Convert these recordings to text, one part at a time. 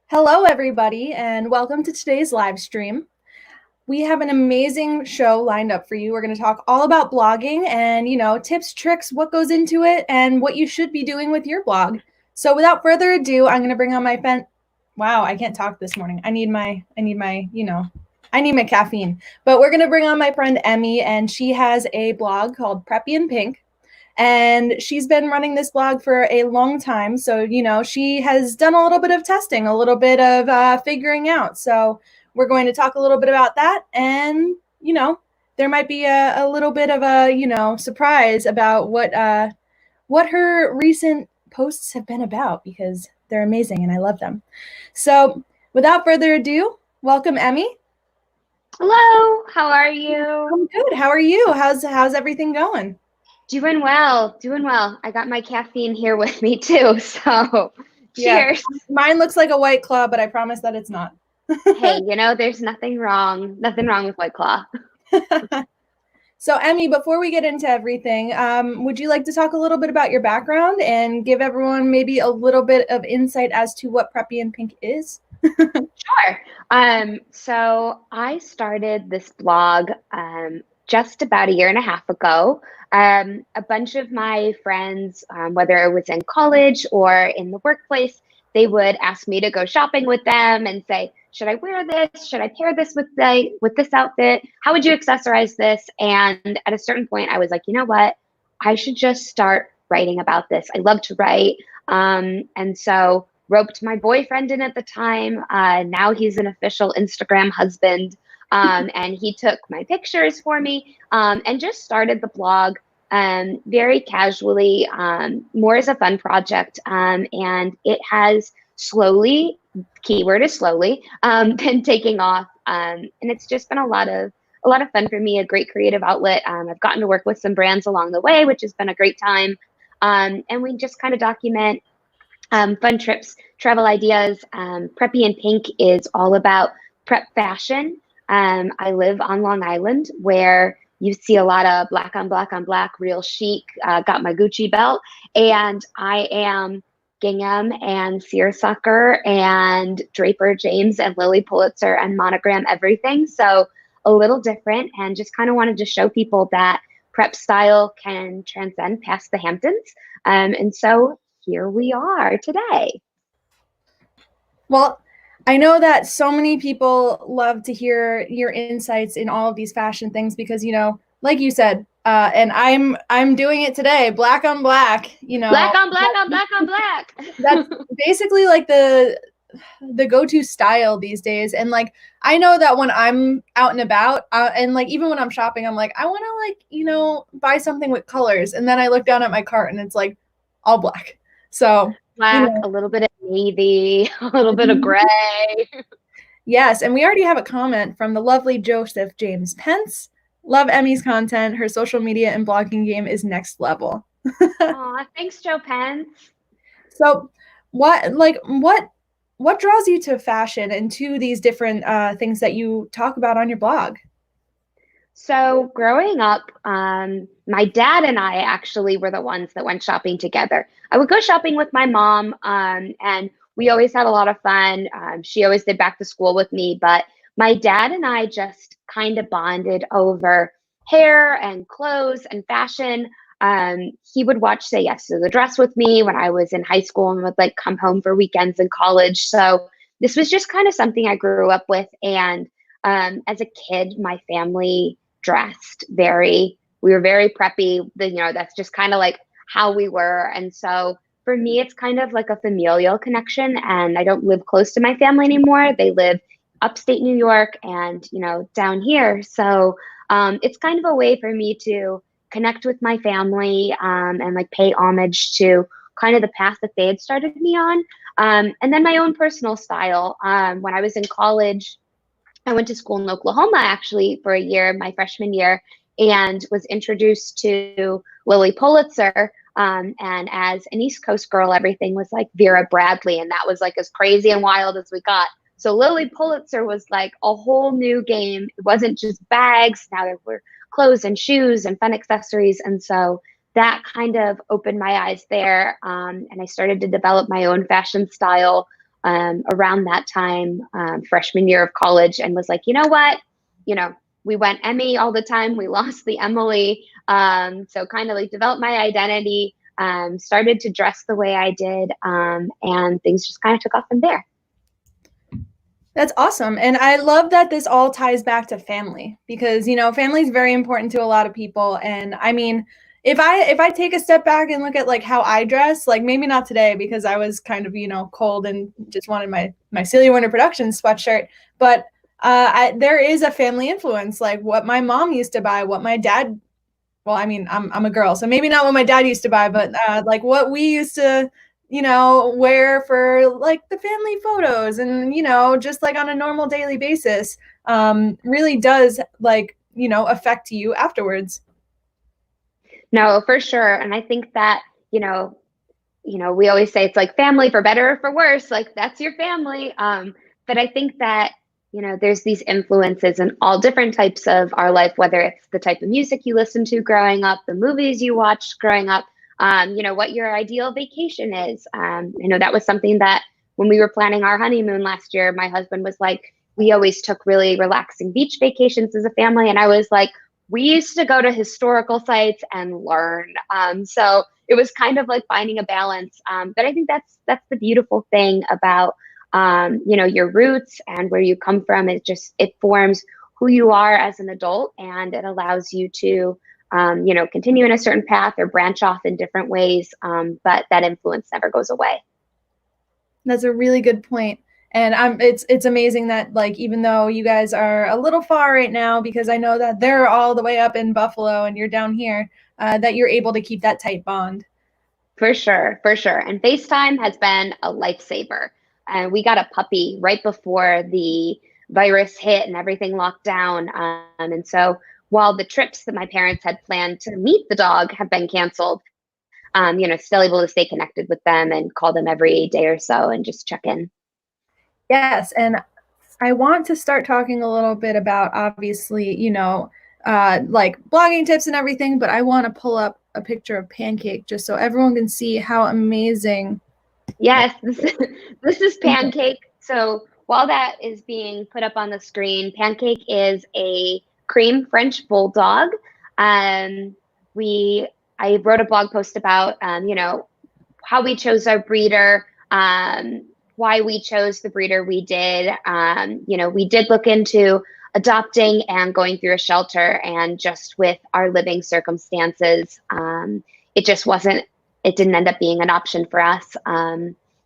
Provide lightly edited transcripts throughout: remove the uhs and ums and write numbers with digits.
Hello, everybody, and welcome to today's live stream. We have an amazing show lined up for you. We're going to talk all about blogging and, tips, tricks, what goes into it, and what you should be doing with your blog. So without further ado, I'm going to bring on my friend. Wow, I can't talk this morning. I need my caffeine. But we're going to bring on my friend Emi, and she has a blog called Preppy and Pink. And she's been running this blog for a long time. So, she has done a little bit of testing, a little bit of figuring out. So we're going to talk a little bit about that. And, there might be a little bit of a, surprise about what her recent posts have been about, because they're amazing and I love them. So without further ado, welcome, Emi. Hello, how are you? I'm good. How are you? How's everything going? Doing well. I got my caffeine here with me too, so cheers. Yeah, mine looks like a White Claw, but I promise that it's not. Hey, there's nothing wrong with White Claw. So, Emi, before we get into everything, would you like to talk a little bit about your background and give everyone maybe a little bit of insight as to what Preppy and Pink is? Sure. So I started this blog just about a year and a half ago. A bunch of my friends, whether it was in college or in the workplace, they would ask me to go shopping with them and say, should I wear this? Should I pair this with this outfit? How would you accessorize this? And at a certain point, I was like, you know what? I should just start writing about this. I love to write. And so roped my boyfriend in at the time. Now he's an official Instagram husband. And he took my pictures for me and just started the blog very casually, more as a fun project. And it has slowly, keyword is slowly, been taking off. And it's just been a lot of fun for me, a great creative outlet. I've gotten to work with some brands along the way, which has been a great time. And we just kind of document fun trips, travel ideas. Preppy and Pink is all about prep fashion. I live on Long Island, where you see a lot of black on black on black, real chic, got my Gucci belt, and I am gingham and seersucker and Draper James and Lily Pulitzer and monogram everything. So a little different, and just kind of wanted to show people that prep style can transcend past the Hamptons. And so here we are today. Well, I know that so many people love to hear your insights in all of these fashion things because, like you said, and I'm doing it today, black on black, Black on black on black on black. That's basically like the go-to style these days. And like, I know that when I'm out and about and like, even when I'm shopping, I'm like, I want to buy something with colors. And then I look down at my cart and it's like all black. So black, a little bit of navy, a little bit of gray. Yes, and we already have a comment from the lovely Joseph James Pence. Love Emi's content. Her social media and blogging game is next level. Aw, thanks, Joe Pence. So what draws you to fashion and to these different things that you talk about on your blog? So growing up, my dad and I actually were the ones that went shopping together. I would go shopping with my mom, and we always had a lot of fun. She always did back to school with me, but my dad and I just kind of bonded over hair and clothes and fashion. He would watch Say Yes to the Dress with me when I was in high school and would like come home for weekends in college. So this was just kind of something I grew up with. And as a kid, my family dressed we were very preppy. That's just kind of like how we were. And so for me, it's kind of like a familial connection, and I don't live close to my family anymore. They live upstate New York and, down here. So it's kind of a way for me to connect with my family and like pay homage to kind of the path that they had started me on. And then my own personal style. When I was in college, I went to school in Oklahoma actually for a year, my freshman year, and was introduced to Lily Pulitzer. And as an East Coast girl, everything was like Vera Bradley, and that was like as crazy and wild as we got. So Lily Pulitzer was like a whole new game. It wasn't just bags. Now there were clothes and shoes and fun accessories. And so that kind of opened my eyes there. And I started to develop my own fashion style around that time, freshman year of college, and was like, you know what? We went Emmy all the time. We lost the Emily. So kind of like developed my identity, started to dress the way I did, and things just kind of took off from there. That's awesome. And I love that this all ties back to family because, family is very important to a lot of people. And I mean, if I take a step back and look at like how I dress, like maybe not today because I was kind of, cold and just wanted my Celia Werner Productions sweatshirt, but there is a family influence, like what my mom used to buy, what my dad, well, I mean, I'm a girl, so maybe not what my dad used to buy, but like what we used to wear for like the family photos and, just like on a normal daily basis, really does like, affect you afterwards. No, for sure. And I think that, we always say it's like family for better or for worse, like that's your family. But I think that, there's these influences in all different types of our life, whether it's the type of music you listen to growing up, the movies you watched growing up, what your ideal vacation is. That was something that when we were planning our honeymoon last year, my husband was like, we always took really relaxing beach vacations as a family. And I was like, we used to go to historical sites and learn. So it was kind of like finding a balance. But I think that's the beautiful thing about, your roots and where you come from. It forms who you are as an adult, and it allows you to continue in a certain path or branch off in different ways. But that influence never goes away. That's a really good point. And it's amazing that like even though you guys are a little far right now, because I know that they're all the way up in Buffalo and you're down here, that you're able to keep that tight bond. For sure, for sure. And FaceTime has been a lifesaver. And we got a puppy right before the virus hit and everything locked down. And so while the trips that my parents had planned to meet the dog have been canceled, still able to stay connected with them and call them every day or so and just check in. Yes, and I want to start talking a little bit about obviously, like blogging tips and everything, but I want to pull up a picture of Pancake just so everyone can see how amazing. Yes, this is Pancake. So while that is being put up on the screen, Pancake is a cream French bulldog. I wrote a blog post about, how we chose our breeder, why we chose the breeder we did. We did look into adopting and going through a shelter, and just with our living circumstances, it didn't end up being an option for us.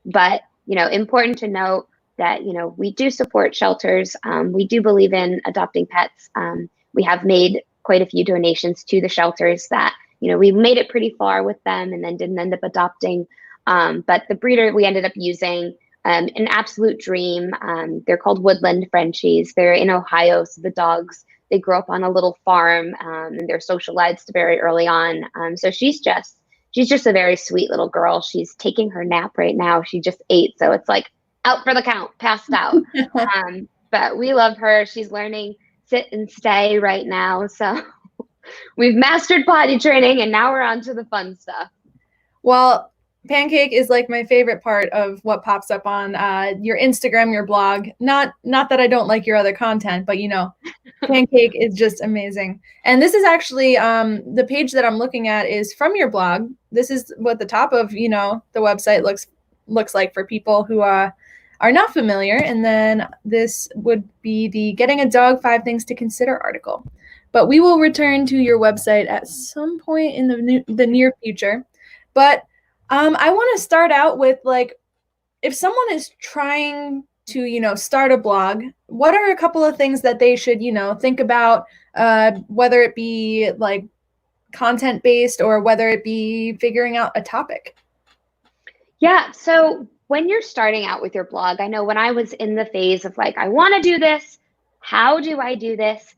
But, important to note that, we do support shelters. We do believe in adopting pets. We have made quite a few donations to the shelters that, we made it pretty far with them and then didn't end up adopting. But the breeder we ended up using, an absolute dream. They're called Woodland Frenchies. They're in Ohio. So the dogs, they grow up on a little farm, and they're socialized very early on. So she's just a very sweet little girl. She's taking her nap right now. She just ate. So it's like out for the count, passed out. But we love her. She's learning sit and stay right now. So we've mastered potty training, and now we're on to the fun stuff. Well, Pancake is like my favorite part of what pops up on your Instagram, your blog. Not that I don't like your other content, but Pancake is just amazing. And this is actually the page that I'm looking at is from your blog. This is what the top of the website looks like for people who are not familiar. And then this would be the Getting a Dog 5 Things to Consider article. But we will return to your website at some point in the near future. But I want to start out with like, if someone is trying to, start a blog, what are a couple of things that they should, think about, whether it be like content based or whether it be figuring out a topic? Yeah. So when you're starting out with your blog, I know when I was in the phase of like, I want to do this, how do I do this?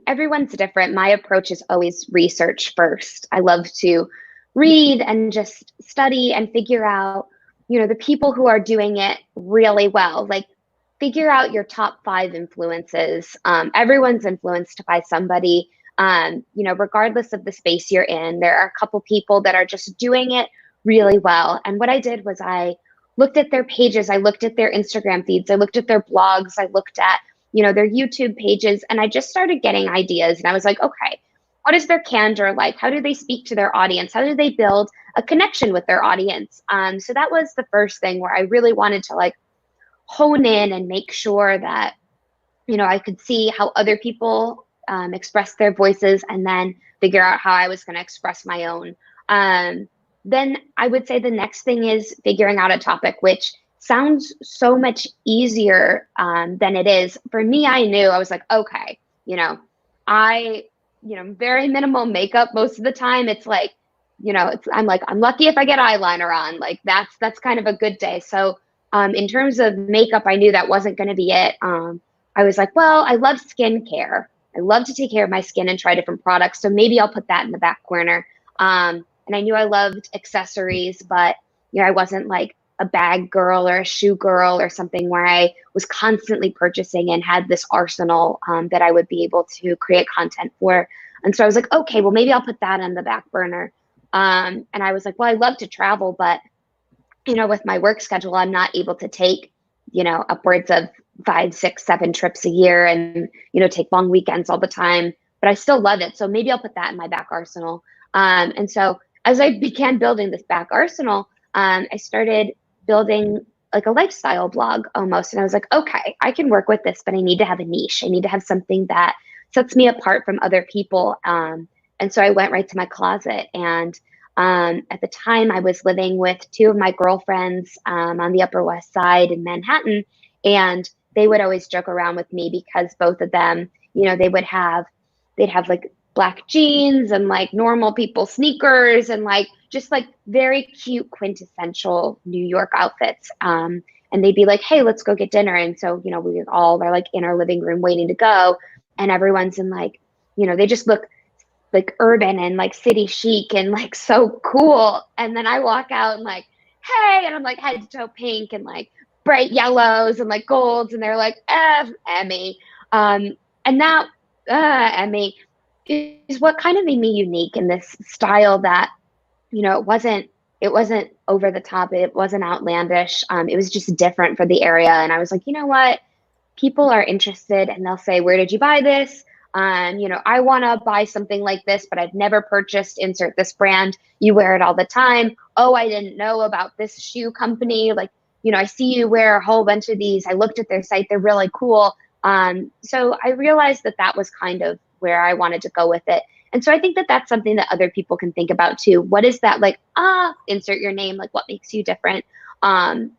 Everyone's different. My approach is always research first. I love to read and just study and figure out, the people who are doing it really well. Like figure out your top 5 influences. Everyone's influenced by somebody, regardless of the space you're in. There are a couple people that are just doing it really well. And what I did was I looked at their pages, I looked at their Instagram feeds, I looked at their blogs, I looked at, their YouTube pages, and I just started getting ideas. And I was like, okay, what is their candor like? How do they speak to their audience? How do they build a connection with their audience? So that was the first thing where I really wanted to like hone in and make sure that, I could see how other people express their voices and then figure out how I was going to express my own. Then I would say the next thing is figuring out a topic, which sounds so much easier than it is. For me, I knew I was like, okay, I, very minimal makeup most of the time. It's like, I'm like, I'm lucky if I get eyeliner on. Like that's kind of a good day. So in terms of makeup, I knew that wasn't going to be it. I was like, well, I love skincare. I love to take care of my skin and try different products. So maybe I'll put that in the back corner. And I knew I loved accessories, but I wasn't like a bag girl or a shoe girl or something where I was constantly purchasing and had this arsenal that I would be able to create content for. And so I was like, okay, well, maybe I'll put that on the back burner. And I was like, well, I love to travel, but with my work schedule, I'm not able to take, upwards of 5, 6, 7 trips a year and, take long weekends all the time, but I still love it. So maybe I'll put that in my back arsenal. And so as I began building this back arsenal, I started building like a lifestyle blog almost. And I was like, okay, I can work with this, but I need to have a niche. I need to have something that sets me apart from other people. And so I went right to my closet. And at the time, I was living with 2 of my girlfriends on the Upper West Side in Manhattan. And they would always joke around with me because both of them, they'd have like black jeans and like normal people sneakers and like just like very cute quintessential New York outfits. And they'd be like, hey, let's go get dinner. And so, we all are like in our living room waiting to go. And everyone's in like, they just look like urban and like city chic and like so cool. And then I walk out and like, hey, and I'm like head to toe pink and like bright yellows and like golds. And they're like, Emi. And that Emi is what kind of made me unique in this style that, it wasn't over the top. It wasn't outlandish. It was just different for the area. And I was like, you know what? People are interested and they'll say, where did you buy this? I want to buy something like this, but I've never purchased, insert this brand. You wear it all the time. Oh, I didn't know about this shoe company. Like, I see you wear a whole bunch of these. I looked at their site. They're really cool. So I realized that was kind of where I wanted to go with it. And so I think that that's something that other people can think about too. What is that like, insert your name, like what makes you different? And,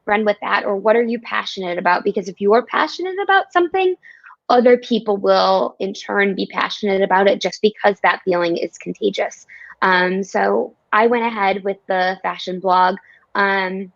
run with that. Or what are you passionate about? Because if you are passionate about something, other people will in turn be passionate about it just because that feeling is contagious. So I went ahead with the fashion blog. The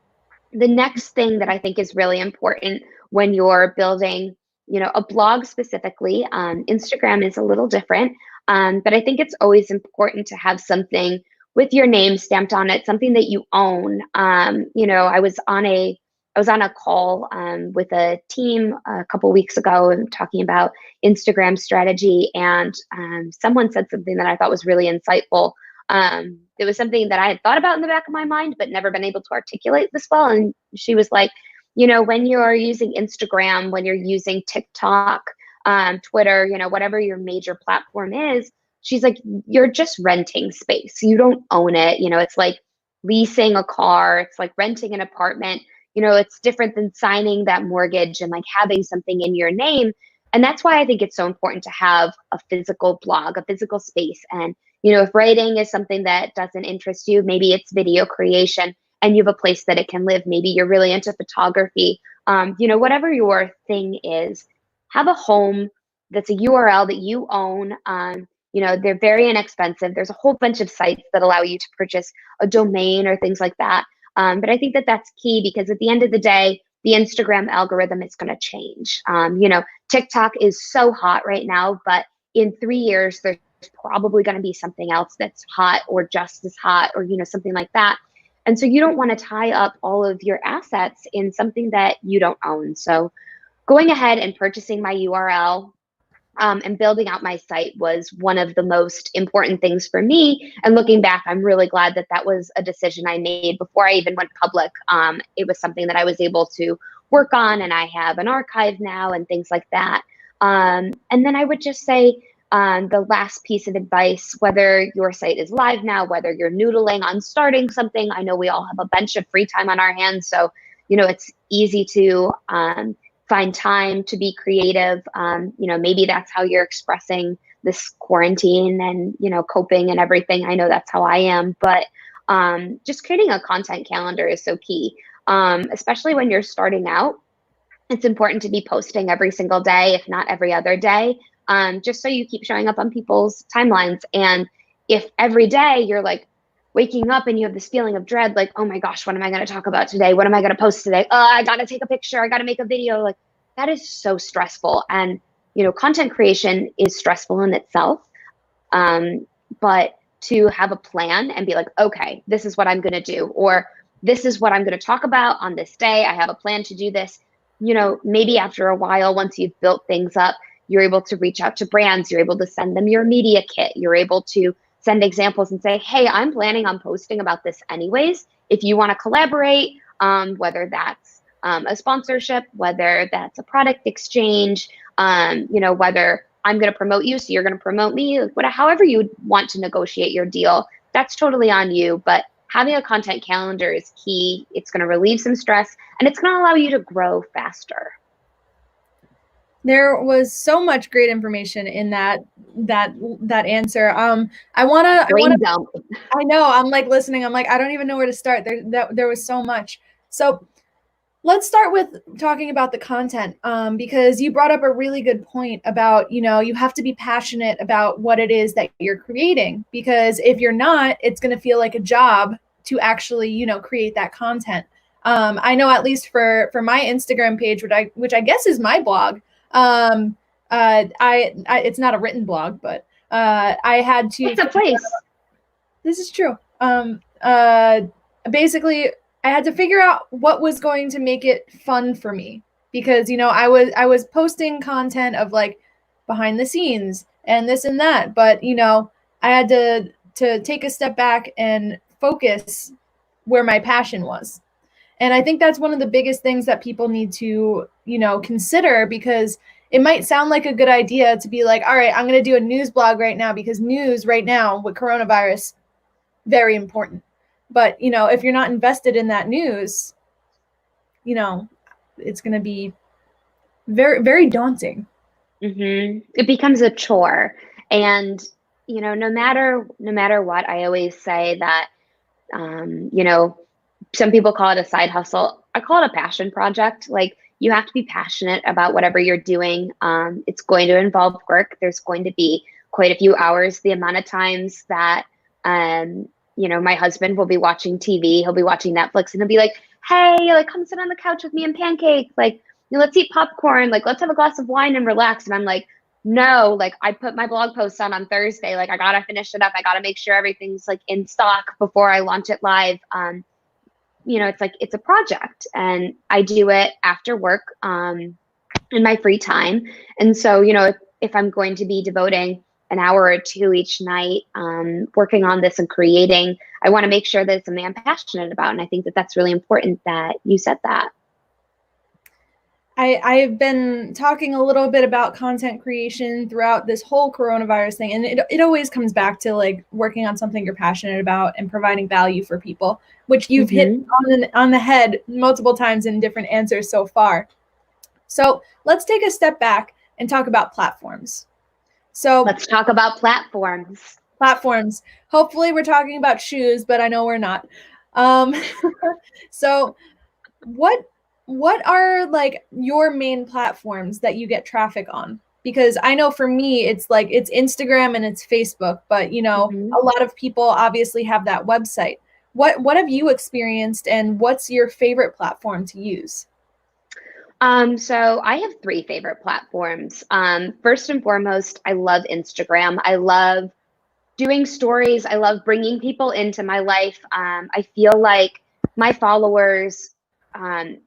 next thing that I think is really important when you're building, a blog specifically, Instagram is a little different, but I think it's always important to have something with your name stamped on it, something that you own. I was on a call with a team a couple weeks ago and talking about Instagram strategy, and someone said something that I thought was really insightful. It was something that I had thought about in the back of my mind, but never been able to articulate this well. And she was like, when you're using Instagram, when you're using TikTok, Twitter, whatever your major platform is, she's like, you're just renting space. You don't own it. It's like leasing a car. It's like renting an apartment. It's different than signing that mortgage and like having something in your name. And that's why I think it's so important to have a physical blog, a physical space. And, if writing is something that doesn't interest you, maybe it's video creation and you have a place that it can live. Maybe you're really into photography. Whatever your thing is, have a home that's a URL that you own. They're very inexpensive. There's a whole bunch of sites that allow you to purchase a domain or things like that. But I think that that's key because at the end of the day, the Instagram algorithm is going to change. TikTok is so hot right now, but in 3 years, there's probably going to be something else that's hot or just as hot or, something like that. And so you don't want to tie up all of your assets in something that you don't own. So going ahead and purchasing my URL, And building out my site was one of the most important things for me. And looking back, I'm really glad that that was a decision I made before I even went public. It was something that I was able to work on, and I have an archive now and things like that. And then I would just say, the last piece of advice, whether your site is live now, whether you're noodling on starting something, I know we all have a bunch of free time on our hands. So, it's easy to find time to be creative. Maybe that's how you're expressing this quarantine and, coping and everything. I know that's how I am, but just creating a content calendar is so key, especially when you're starting out. It's important to be posting every single day, if not every other day, just so you keep showing up on people's timelines. And if every day you're like waking up and you have this feeling of dread, like, oh my gosh, what am I going to talk about today? What am I going to post today? Oh, I got to take a picture. I got to make a video. Like, that is so stressful. And, content creation is stressful in itself. But to have a plan and be like, okay, this is what I'm going to do, or this is what I'm going to talk about on this day. I have a plan to do this. Maybe after a while, once you've built things up, you're able to reach out to brands. You're able to send them your media kit. You're able to send examples and say, hey, I'm planning on posting about this anyways. If you want to collaborate, whether that's a sponsorship, whether that's a product exchange, whether I'm going to promote you, so you're going to promote me, however you want to negotiate your deal, that's totally on you. But having a content calendar is key. It's going to relieve some stress, and it's going to allow you to grow faster. There was so much great information in that answer. I know. I'm like listening. I'm like, I don't even know where to start. There was so much. So let's start with talking about the content, because you brought up a really good point about, you have to be passionate about what it is that you're creating, because if you're not, it's going to feel like a job to actually, create that content. I know, at least for my Instagram page, which I guess is my blog. It's not a written blog, but I had to. It's a place. This is true. Basically, I had to figure out what was going to make it fun for me, because I was posting content of like behind the scenes and this and that, but I had to take a step back and focus where my passion was. And I think that's one of the biggest things that people need to, consider, because it might sound like a good idea to be like, all right, I'm going to do a news blog right now, because news right now with coronavirus, very important. But, if you're not invested in that news, it's going to be very, very daunting. Mm-hmm. It becomes a chore. And, no matter what, I always say that, some people call it a side hustle. I call it a passion project. Like, you have to be passionate about whatever you're doing. It's going to involve work. There's going to be quite a few hours. The amount of times that, my husband will be watching TV, he'll be watching Netflix, and he'll be like, hey, like, come sit on the couch with me and pancake. Like, let's eat popcorn. Like, let's have a glass of wine and relax. And I'm like, no, like, I put my blog post on Thursday. Like, I got to finish it up. I got to make sure everything's like in stock before I launch it live. It's like, it's a project, and I do it after work, in my free time. And so, if I'm going to be devoting an hour or two each night, working on this and creating, I want to make sure that it's something I'm passionate about. And I think that that's really important that you said that. I've been talking a little bit about content creation throughout this whole coronavirus thing. And it always comes back to like working on something you're passionate about and providing value for people, which you've hit on the head multiple times in different answers so far. So let's take a step back and talk about platforms. So let's talk about platforms. Platforms. Hopefully we're talking about shoes, but I know we're not. So what are like your main platforms that you get traffic on? Because I know for me, it's Instagram and it's Facebook, but a lot of people obviously have that website. What have you experienced, and what's your favorite platform to use? So I have three favorite platforms. First and foremost, I love Instagram. I love doing stories. I love bringing people into my life. I feel like my followers, I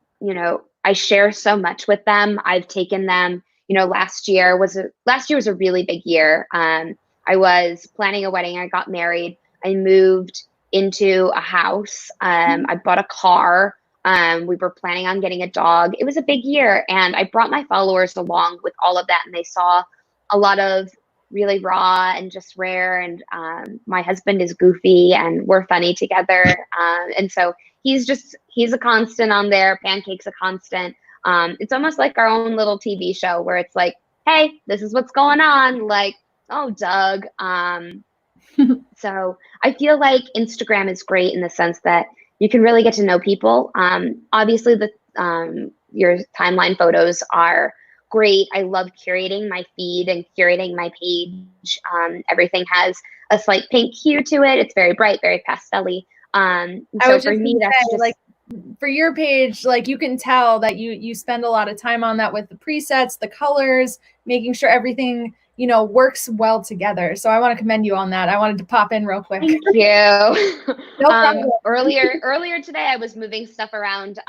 share so much with them. I've taken them, last year was a really big year. I was planning a wedding. I got married. I moved into a house. I bought a car. We were planning on getting a dog. It was a big year, and I brought my followers along with all of that, and they saw a lot of really raw and just rare. And my husband is goofy, and we're funny together. And so he's a constant on there. Pancake's a constant. It's almost like our own little TV show where it's like, hey, this is what's going on. Like, oh, Doug. So I feel like Instagram is great in the sense that you can really get to know people. Obviously, your timeline photos are great. I love curating my feed and curating my page. Everything has a slight pink hue to it. It's very bright, very pastel-y. So for me, that's just like, for your page, like, you can tell that you spend a lot of time on that with the presets, the colors, making sure everything, works well together. So I want to commend you on that. I wanted to pop in real quick. Thank you. No problem. Earlier today, I was moving stuff around.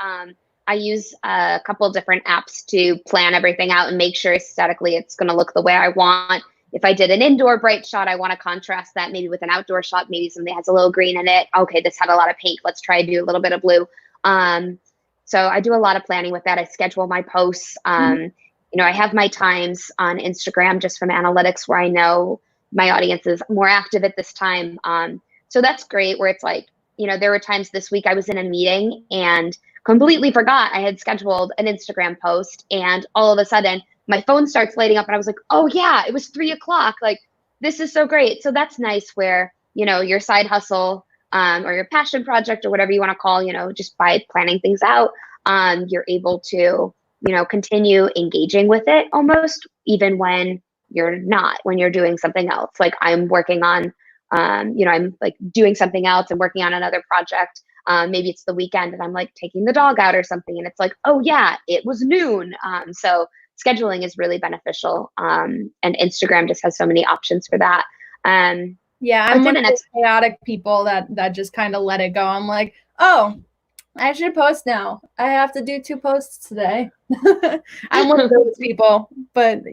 I use a couple of different apps to plan everything out and make sure aesthetically it's going to look the way I want. If I did an indoor bright shot, I want to contrast that maybe with an outdoor shot. Maybe something has a little green in it. Okay, this had a lot of pink. Let's try to do a little bit of blue. So I do a lot of planning with that. I schedule my posts. I have my times on Instagram just from analytics where I know my audience is more active at this time. So that's great where it's like, there were times this week I was in a meeting and completely forgot I had scheduled an Instagram post, and all of a sudden my phone starts lighting up and I was like, oh yeah, it was 3:00. Like, this is so great. So that's nice where, your side hustle or your passion project or whatever you want to call, just by planning things out, you're able to, continue engaging with it almost even when when you're doing something else. Like, I'm working on, I'm like doing something else and working on another project. Maybe it's the weekend and I'm like taking the dog out or something, and it's like, oh yeah, it was noon. So scheduling is really beneficial. And Instagram just has so many options for that. Yeah, I'm one of those chaotic people that just kind of let it go. I'm like, oh, I should post now. I have to do 2 posts today. I'm one of those people, but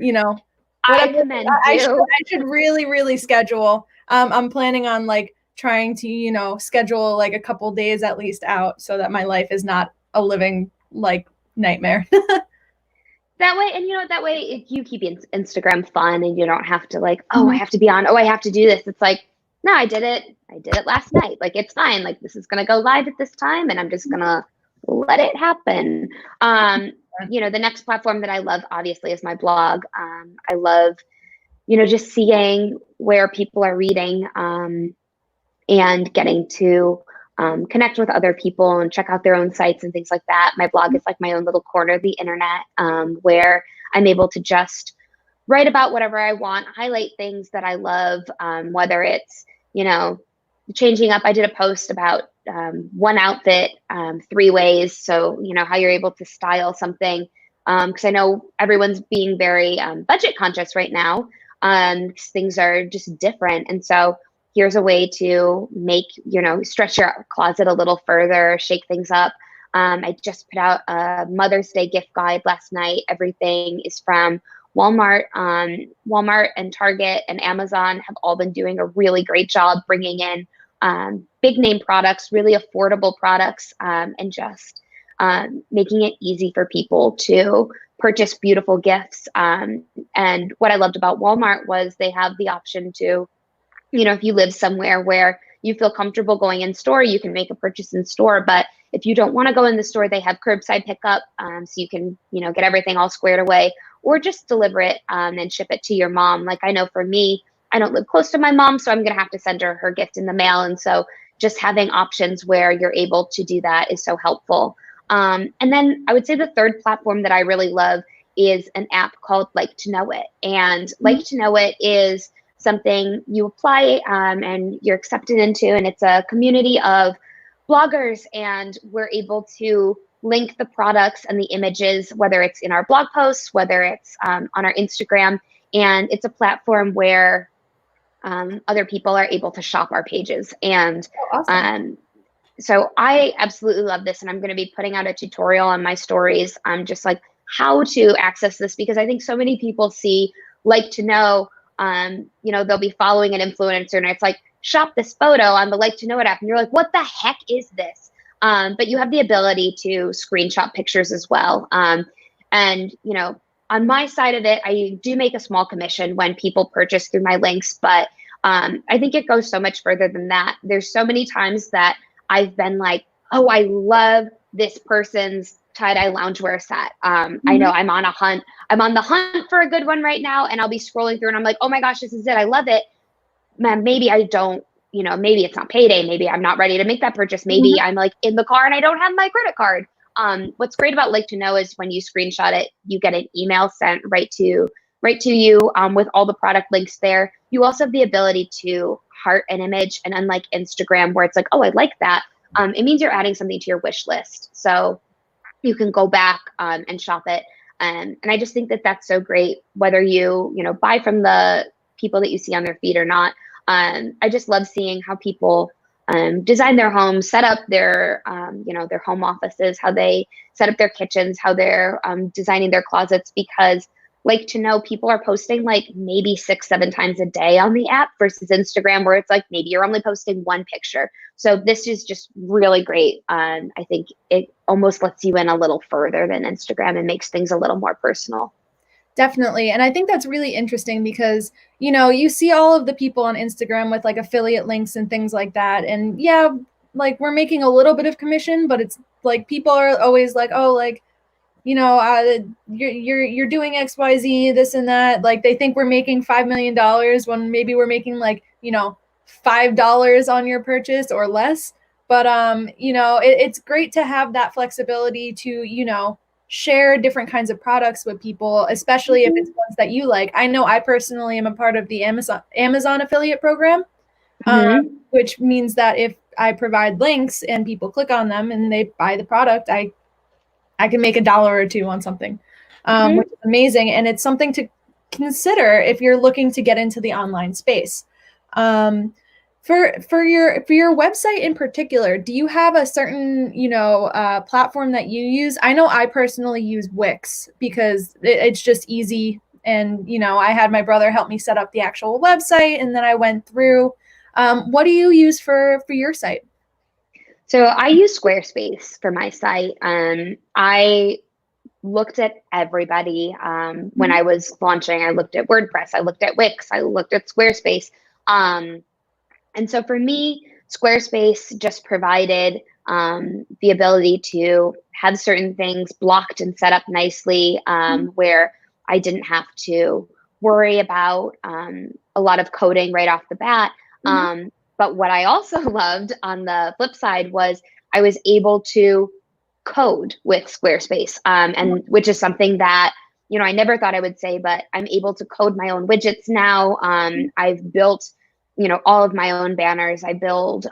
I commend you. I should really, really schedule. I'm planning on like trying to, schedule like a couple days at least out so that my life is not a living like nightmare. That way, and that way you keep Instagram fun and you don't have to like, oh, I have to be on, oh, I have to do this. It's like, no, I did it last night. Like, it's fine. Like, this is going to go live at this time and I'm just going to let it happen. The next platform that I love obviously is my blog. I love, just seeing where people are reading and getting to connect with other people and check out their own sites and things like that. My blog is like my own little corner of the internet where I'm able to just write about whatever I want, highlight things that I love, whether it's, changing up. I did a post about one outfit, 3 ways. So, how you're able to style something. Because I know everyone's being very budget conscious right now. Things are just different. And so here's a way to make, stretch your closet a little further, shake things up. I just put out a Mother's Day gift guide last night. Everything is from Walmart. Walmart and Target and Amazon have all been doing a really great job bringing in big name products, really affordable products, and just making it easy for people to purchase beautiful gifts. And what I loved about Walmart was they have the option to, if you live somewhere where you feel comfortable going in store, you can make a purchase in store. But if you don't want to go in the store, they have curbside pickup. So you can, get everything all squared away, or just deliver it and ship it to your mom. Like, I know for me, I don't live close to my mom, so I'm going to have to send her gift in the mail. And so just having options where you're able to do that is so helpful. And then I would say the third platform that I really love is an app called Like to Know It. And Like to Know It is something you apply and you're accepted into, and it's a community of bloggers, and we're able to link the products and the images, whether it's in our blog posts, whether it's on our Instagram, and it's a platform where other people are able to shop our pages. And Awesome. So I absolutely love this, and I'm going to be putting out a tutorial on my stories, just like how to access this, because I think so many people see Like to Know, they'll be following an influencer and it's like, shop this photo on the Like to Know It app. And you're like, what the heck is this? But you have the ability to screenshot pictures as well. And, on my side of it, I do make a small commission when people purchase through my links, but I think it goes so much further than that. There's so many times that I've been like, oh, I love this person's tie-dye loungewear set. I know I'm on a hunt. I'm on the hunt for a good one right now, and I'll be scrolling through and I'm like, oh my gosh, this is it. I love it. Man, maybe I don't, maybe it's not payday. Maybe I'm not ready to make that purchase. Maybe I'm like in the car and I don't have my credit card. What's great about Like to Know is when you screenshot it, you get an email sent right to you with all the product links there. You also have the ability to heart an image, and unlike Instagram where it's like, oh, I like that, it means you're adding something to your wish list. So you can go back and shop it. And I just think that that's so great, whether you buy from the people that you see on their feed or not. I just love seeing how people design their homes, set up their their home offices, how they set up their kitchens, how they're designing their closets, because Like to Know, people are posting like maybe 6-7 times a day on the app versus Instagram where it's like maybe you're only posting one picture. So this is just really great. I think it almost lets you in a little further than Instagram and makes things a little more personal. Definitely. And I think that's really interesting because, you see all of the people on Instagram with like affiliate links and things like that. And yeah, like we're making a little bit of commission, but it's like people are always like, oh, like, you're doing XYZ, this and that. Like they think we're making $5 million when maybe we're making like, $5 on your purchase or less. But, it's great to have that flexibility to, share different kinds of products with people, especially if it's ones that you like. I know I personally am a part of the Amazon affiliate program, which means that if I provide links and people click on them and they buy the product, I can make $1 or $2 on something, which is amazing. And it's something to consider if you're looking to get into the online space. For your website in particular, do you have a certain platform that you use? I know I personally use Wix because it's just easy, and I had my brother help me set up the actual website, and then I went through. What do you use for your site? So I use Squarespace for my site. I looked at everybody when I was launching. I looked at WordPress, I looked at Wix, I looked at Squarespace. And so for me, Squarespace just provided the ability to have certain things blocked and set up nicely, where I didn't have to worry about a lot of coding right off the bat. But what I also loved on the flip side was I was able to code with Squarespace, and which is something that I never thought I would say, but I'm able to code my own widgets now. I've built all of my own banners. I build,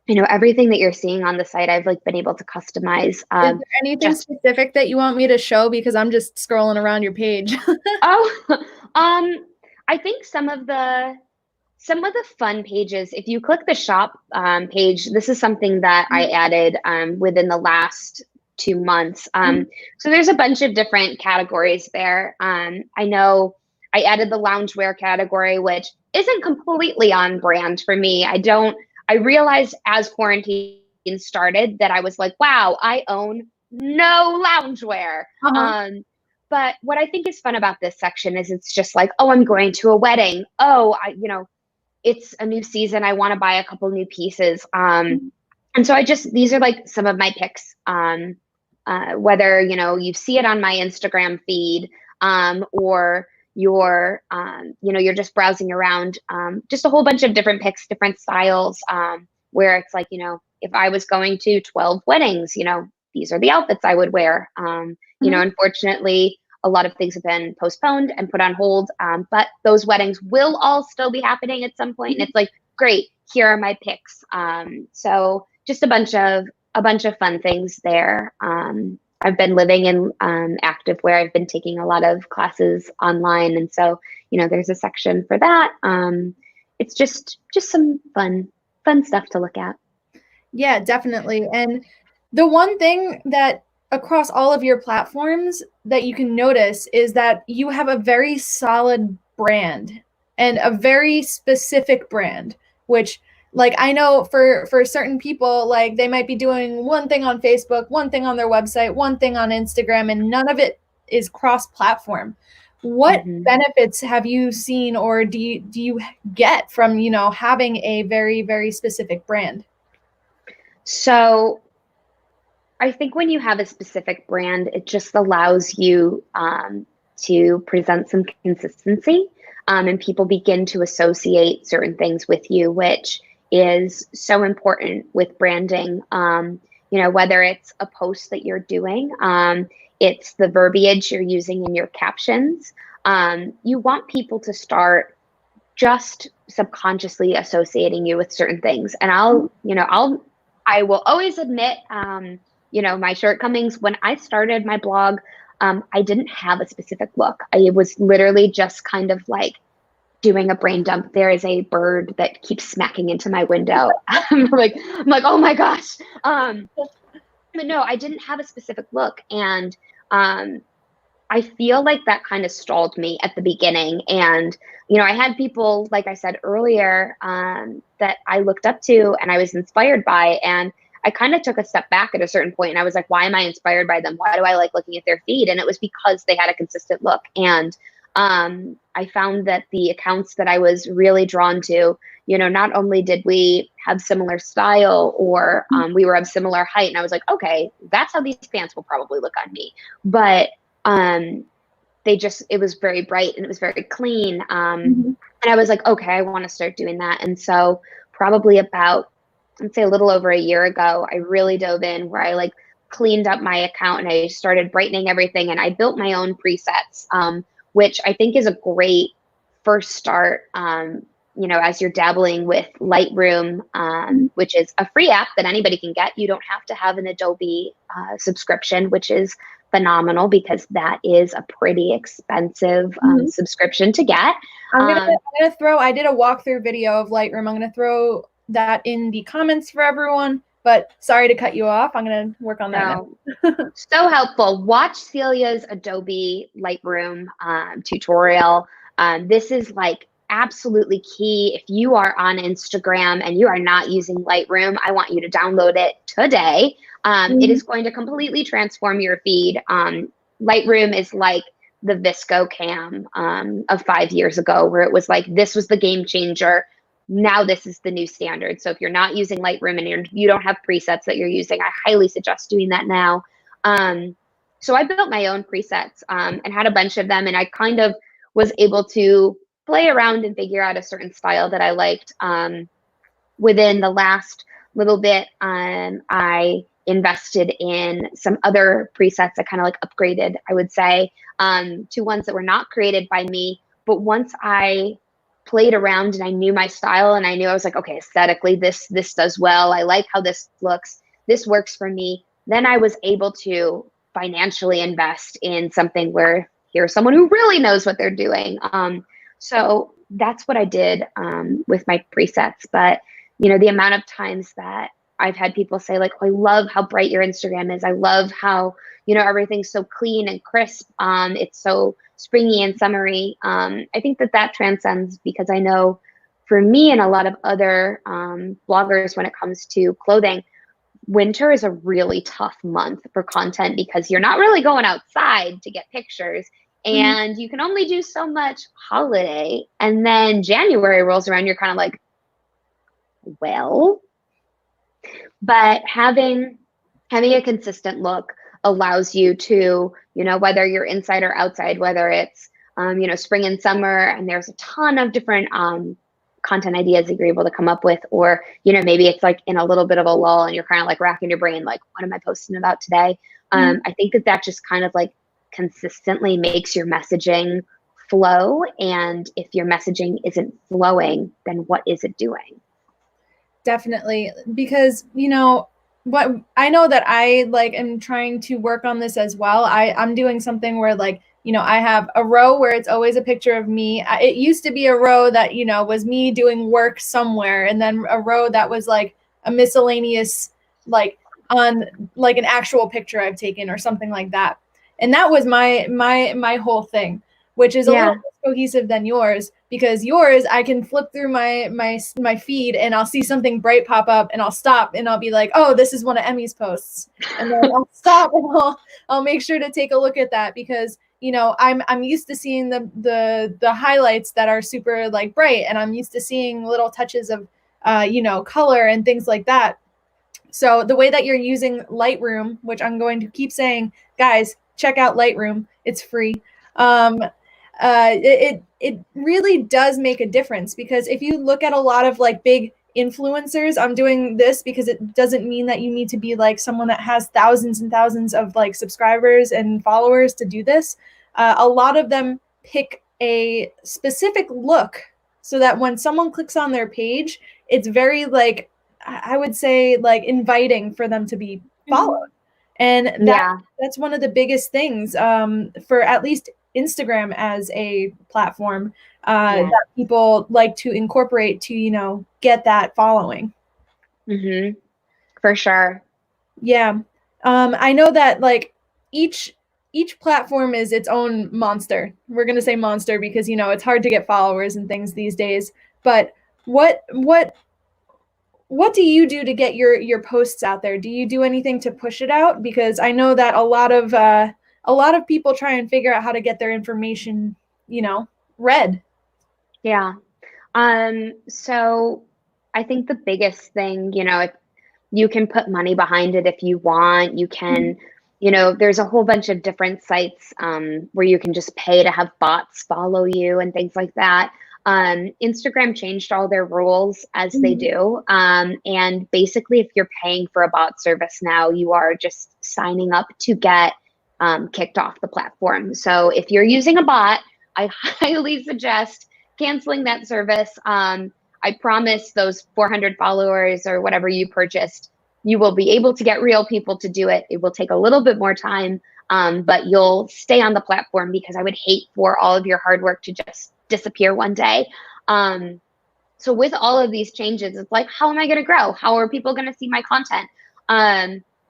everything that you're seeing on the site. I've like been able to cucustomize. Is there anything specific that you want me to show? Because I'm just scrolling around your page. I think some of the fun pages, if you click the shop page, this is something that I added within the last 2 months. So there's a bunch of different categories there. I know I added the loungewear category, which isn't completely on brand for me. I realized as quarantine started that I was like, wow, I own no loungewear. But what I think is fun about this section is it's just like, oh, I'm going to a wedding. Oh, it's a new season. I want to buy a couple new pieces. And so these are like some of my picks, whether, you see it on my Instagram feed, or you're just browsing around, just a whole bunch of different picks, different styles, where it's like, if I was going to 12 weddings, these are the outfits I would wear. Unfortunately, a lot of things have been postponed and put on hold, but those weddings will all still be happening at some point. And it's like, great, here are my picks. So just a bunch of fun things there. I've been living in active where I've been taking a lot of classes online. And so, there's a section for that. It's just some fun stuff to look at. Yeah, definitely. And the one thing that across all of your platforms that you can notice is that you have a very solid brand and a very specific brand, which like I know for certain people, like they might be doing one thing on Facebook, one thing on their website, one thing on Instagram, and none of it is cross platform. What Mhm. benefits have you seen or do you get from, having a very, very specific brand? So I think when you have a specific brand, it just allows you to present some consistency, and people begin to associate certain things with you, which is so important with branding. Whether it's a post that you're doing, it's the verbiage you're using in your captions. You want people to start just subconsciously associating you with certain things. And I will always admit, my shortcomings. When I started my blog, I didn't have a specific look. I was literally just kind of like doing a brain dump. There is a bird that keeps smacking into my window. I'm like, oh my gosh. But no, I didn't have a specific look. And I feel like that kind of stalled me at the beginning. And, I had people, like I said earlier, that I looked up to and I was inspired by. And I kind of took a step back at a certain point and I was like, why am I inspired by them? Why do I like looking at their feed? And it was because they had a consistent look. And I found that the accounts that I was really drawn to, not only did we have similar style or we were of similar height. And I was like, okay, that's how these fans will probably look on me. But it was very bright and it was very clean. Mhm. And I was like, okay, I want to start doing that. And so probably about, I'd say a little over a year ago, I really dove in where I like cleaned up my account and I started brightening everything and I built my own presets, which I think is a great first start. As you're dabbling with Lightroom, which is a free app that anybody can get. You don't have to have an Adobe subscription, which is phenomenal because that is a pretty expensive Mhm. subscription to get. I did a walkthrough video of Lightroom. I'm gonna throw that in the comments for everyone, but sorry to cut you off. I'm gonna work on that No, now. so helpful. Watch Celia's Adobe Lightroom tutorial. This is like absolutely key. If you are on Instagram and you are not using Lightroom, I want you to download it today. It Mhm. is going to completely transform your feed. Lightroom is like the Visco cam of 5 years ago, where it was like, this was the game changer. Now this is the new standard. So if you're not using Lightroom and you don't have presets that you're using, I highly suggest doing that now. So I built my own presets and had a bunch of them, and I kind of was able to play around and figure out a certain style that I liked. Within the last little bit, I invested in some other presets that kind of like upgraded, I would say, to ones that were not created by me. But once I played around and I knew my style and I knew I was like, okay, aesthetically, this does well. I like how this looks. This works for me. Then I was able to financially invest in something where here's someone who really knows what they're doing. So that's what I did with my presets. But the amount of times that I've had people say like, oh, I love how bright your Instagram is. I love how, everything's so clean and crisp. It's so springy and summery. I think that transcends because I know for me and a lot of other bloggers, when it comes to clothing, winter is a really tough month for content because you're not really going outside to get pictures Mhm. and you can only do so much holiday. And then January rolls around, you're kind of like, well, but having a consistent look allows you to, whether you're inside or outside, whether it's spring and summer, and there's a ton of different content ideas that you're able to come up with, or maybe it's like in a little bit of a lull and you're kind of like racking your brain, like, what am I posting about today? Mhm. I think that just kind of like consistently makes your messaging flow, and if your messaging isn't flowing, then what is it doing? Definitely, because what I know that I like am trying to work on this as well. I'm doing something where like I have a row where it's always a picture of me. It used to be a row that was me doing work somewhere, and then a row that was like a miscellaneous like on like an actual picture I've taken or something like that. And that was my whole thing, which is a little Yeah. less cohesive than yours, because yours I can flip through my feed and I'll see something bright pop up and I'll stop and I'll be like, oh, this is one of Emi's posts, and then I'll stop and I'll make sure to take a look at that, because I'm used to seeing the highlights that are super like bright, and I'm used to seeing little touches of color and things like that. So the way that you're using Lightroom, which I'm going to keep saying, guys, check out Lightroom. It's free. It really does make a difference, because if you look at a lot of like big influencers, I'm doing this because it doesn't mean that you need to be like someone that has thousands and thousands of like subscribers and followers to do this. A lot of them pick a specific look so that when someone clicks on their page, it's very like, I would say, like inviting for them to be followed. And Yeah. that's one of the biggest things for at least Instagram as a platform Yeah. that people like to incorporate to, get that following. For sure. Yeah. I know that like each platform is its own monster. We're going to say monster because, it's hard to get followers and things these days. But what do you do to get your posts out there? Do you do anything to push it out? Because I know that a lot of people try and figure out how to get their information, read. Yeah. So I think the biggest thing, if you can put money behind it if you want, you can, there's a whole bunch of different sites where you can just pay to have bots follow you and things like that. Instagram changed all their rules as they do. And basically, if you're paying for a bot service now, you are just signing up to get kicked off the platform. So if you're using a bot, I highly suggest canceling that service. I promise those 400 followers or whatever you purchased, you will be able to get real people to do it. It will take a little bit more time, but you'll stay on the platform, because I would hate for all of your hard work to just disappear one day. So with all of these changes, it's like, how am I going to grow? How are people going to see my content?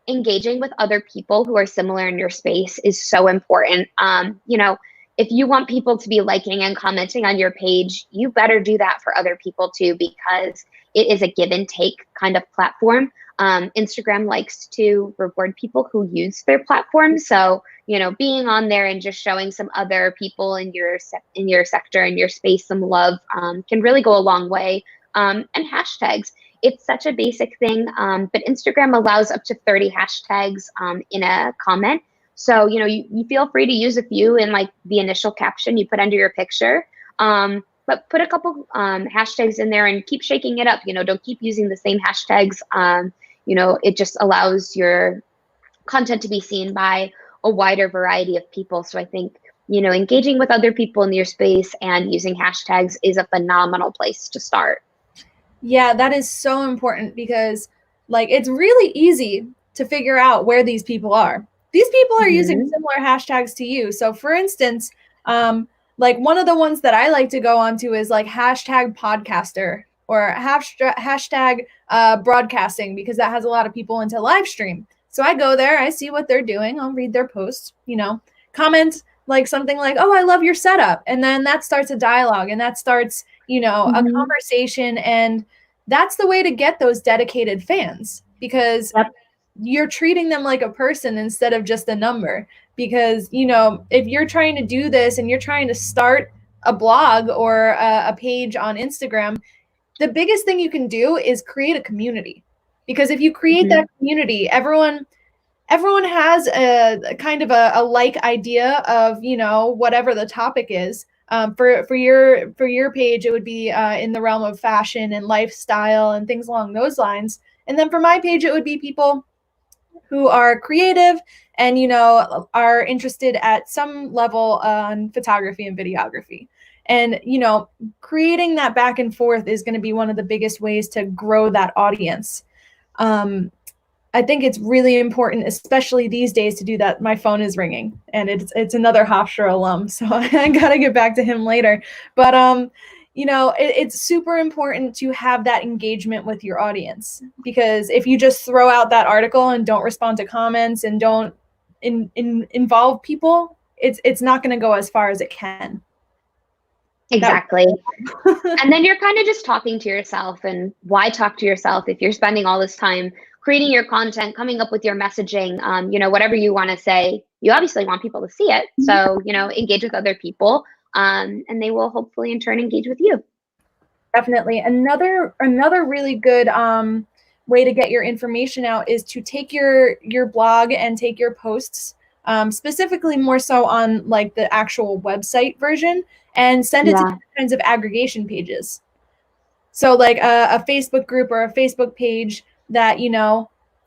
Engaging with other people who are similar in your space is so important. If you want people to be liking and commenting on your page, you better do that for other people too, because it is a give and take kind of platform. Instagram likes to reward people who use their platform. So, being on there and just showing some other people in your sector, in your space, some love can really go a long way. And hashtags. It's such a basic thing, but Instagram allows up to 30 hashtags in a comment. So, you feel free to use a few in like the initial caption you put under your picture, but put a couple hashtags in there and keep shaking it up. Don't keep using the same hashtags. It just allows your content to be seen by a wider variety of people. So I think, engaging with other people in your space and using hashtags is a phenomenal place to start. Yeah, that is so important, because like it's really easy to figure out where these people are. These people are using similar hashtags to you. So for instance, like one of the ones that I like to go on to is like hashtag podcaster or hashtag broadcasting, because that has a lot of people into live stream. So I go there, I see what they're doing, I'll read their posts, comment like something like, oh, I love your setup. And then that starts a dialogue, and that starts, a conversation. And that's the way to get those dedicated fans, because you're treating them like a person instead of just a number. Because, if you're trying to do this and you're trying to start a blog or a page on Instagram, the biggest thing you can do is create a community. Because if you create that community, everyone has a kind of a like idea of, whatever the topic is. For your page, it would be in the realm of fashion and lifestyle and things along those lines. And then for my page, it would be people who are creative and, are interested at some level on photography and videography. And, creating that back and forth is going to be one of the biggest ways to grow that audience. I think it's really important, especially these days, to do that. My phone is ringing, and it's another Hofstra alum, so I got to get back to him later. But it's super important to have that engagement with your audience, because if you just throw out that article and don't respond to comments and don't involve people, it's not going to go as far as it can. Exactly. And then you're kind of just talking to yourself, and why talk to yourself if you're spending all this time creating your content, coming up with your messaging, whatever you want to say. You obviously want people to see it. So, engage with other people, and they will hopefully in turn engage with you. Definitely. Another really good way to get your information out is to take your blog and take your posts, specifically more so on like the actual website version, and send it to different kinds of aggregation pages. So like a Facebook group or a Facebook page that,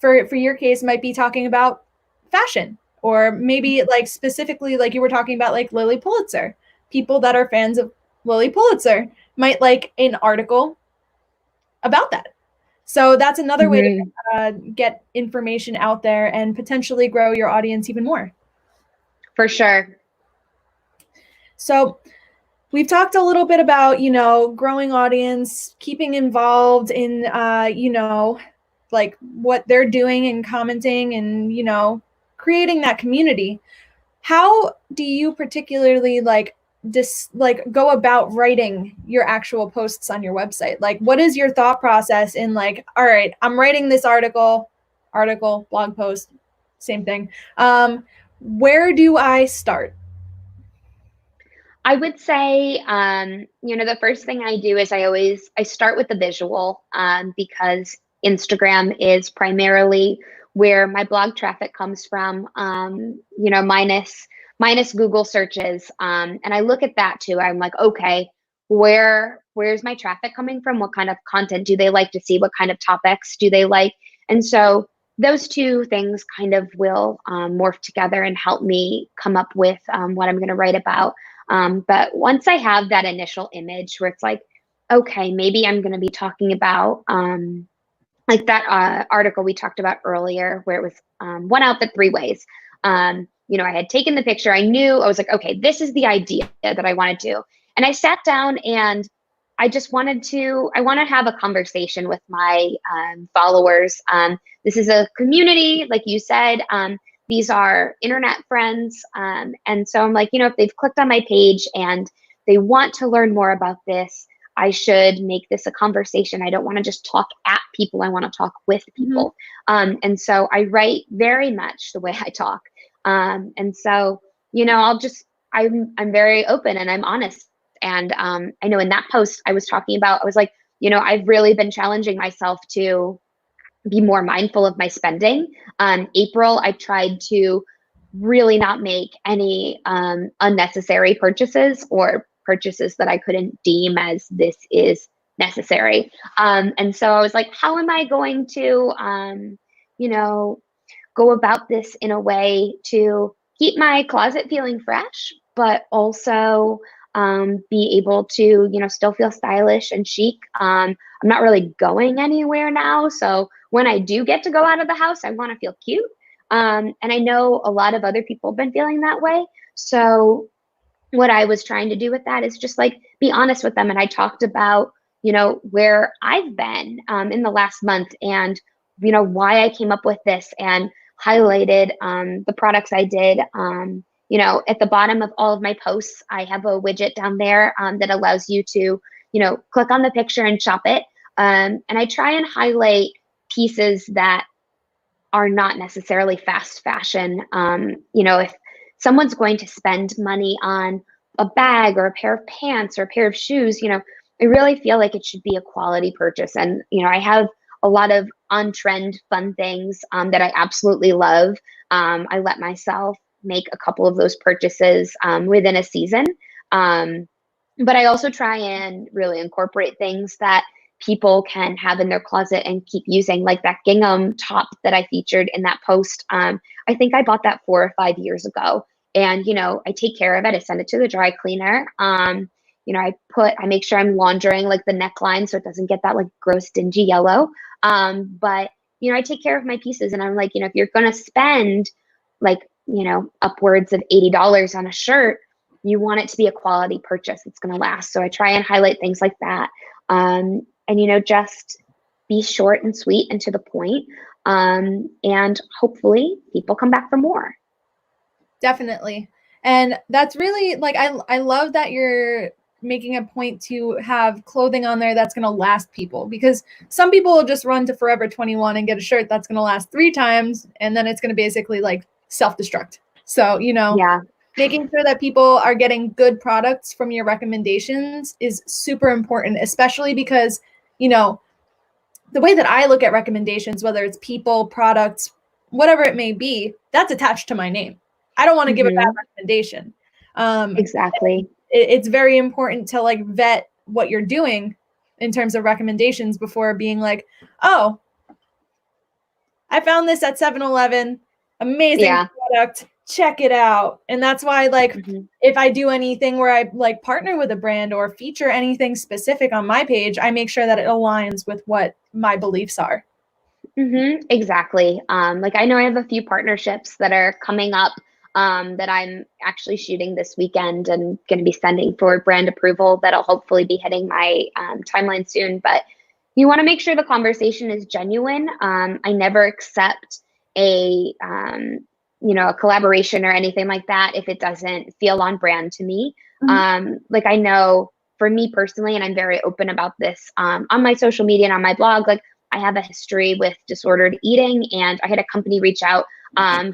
for your case might be talking about fashion, or maybe like specifically like you were talking about like Lily Pulitzer. People that are fans of Lily Pulitzer might like an article about that. So that's another way to get information out there and potentially grow your audience even more. For sure. So we've talked a little bit about, growing audience, keeping involved in, like what they're doing and commenting and, creating that community. How do you particularly go about writing your actual posts on your website? Like, what is your thought process in like, all right, I'm writing this article, blog post, same thing. Where do I start? I would say, the first thing I do is I start with the visual, because Instagram is primarily where my blog traffic comes from, minus Google searches. And I look at that too. I'm like, okay, where's my traffic coming from? What kind of content do they like to see? What kind of topics do they like? And so those two things kind of will morph together and help me come up with what I'm going to write about. But once I have that initial image where it's like, okay, maybe I'm going to be talking about like that article we talked about earlier, where it was one outfit three ways. I had taken the picture. I was like, okay, this is the idea that I want to do. And I sat down and I want to have a conversation with my followers. This is a community, like you said. These are internet friends. And so I'm like, if they've clicked on my page and they want to learn more about this, I should make this a conversation. I don't want to just talk at people. I want to talk with people. And so I write very much the way I talk. And so, I'm very open and I'm honest. And I know in that post I was talking about, I was like, I've really been challenging myself to be more mindful of my spending. April, I tried to really not make any unnecessary purchases or purchases that I couldn't deem as this is necessary. And so I was like, how am I going to, go about this in a way to keep my closet feeling fresh, but also be able to, still feel stylish and chic. I'm not really going anywhere now. So when I do get to go out of the house, I want to feel cute. And I know a lot of other people have been feeling that way. So what I was trying to do with that is just like be honest with them. And I talked about, where I've been in the last month and, why I came up with this and highlighted the products I did. At the bottom of all of my posts, I have a widget down there that allows you to, click on the picture and shop it. And I try and highlight pieces that are not necessarily fast fashion. If someone's going to spend money on a bag or a pair of pants or a pair of shoes, I really feel like it should be a quality purchase. And, I have a lot of on-trend fun things that I absolutely love. I let myself make a couple of those purchases within a season. But I also try and really incorporate things that people can have in their closet and keep using, like that gingham top that I featured in that post. I think I bought that 4 or 5 years ago. And, I take care of it. I send it to the dry cleaner. I make sure I'm laundering like the neckline so it doesn't get that like gross dingy yellow. But, I take care of my pieces and I'm like, if you're going to spend like, upwards of $80 on a shirt, you want it to be a quality purchase that's going to last. So I try and highlight things like that. And, you know, just be short and sweet and to the point. And hopefully people come back for more. Definitely. And that's really like, I love that you're making a point to have clothing on there that's going to last people, because some people will just run to Forever 21 and get a shirt that's going to last 3 times. And then it's going to basically like self-destruct. So, you know, Yeah. making sure that people are getting good products from your recommendations is super important, especially because, you know, the way that I look at recommendations, whether it's people, products, whatever it may be, that's attached to my name. I don't want to give a bad recommendation. Exactly. It's very important to like vet what you're doing in terms of recommendations before being like, oh, I found this at 7-Eleven, amazing product, check it out. And that's why, like, if I do anything where I like partner with a brand or feature anything specific on my page, I make sure that it aligns with what my beliefs are. Exactly. Like I know I have a few partnerships that are coming up that I'm actually shooting this weekend and going to be sending for brand approval that'll hopefully be hitting my timeline soon. But you want to make sure the conversation is genuine. I never accept a a collaboration or anything like that if it doesn't feel on brand to me. Like I know for me personally, and I'm very open about this on my social media and on my blog, like I have a history with disordered eating, and I had a company reach out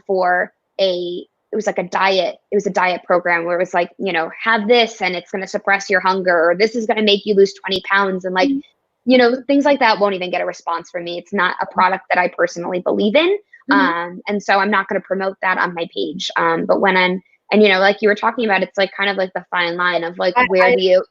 for it was like a diet. It was a diet program where it was like, you know, have this and it's going to suppress your hunger, or this is going to make you lose 20 pounds. And like, you know, things like that won't even get a response from me. It's not a product that I personally believe in. And so I'm not going to promote that on my page. But when and you know, like you were talking about, it's like kind of like the fine line of like, where do you,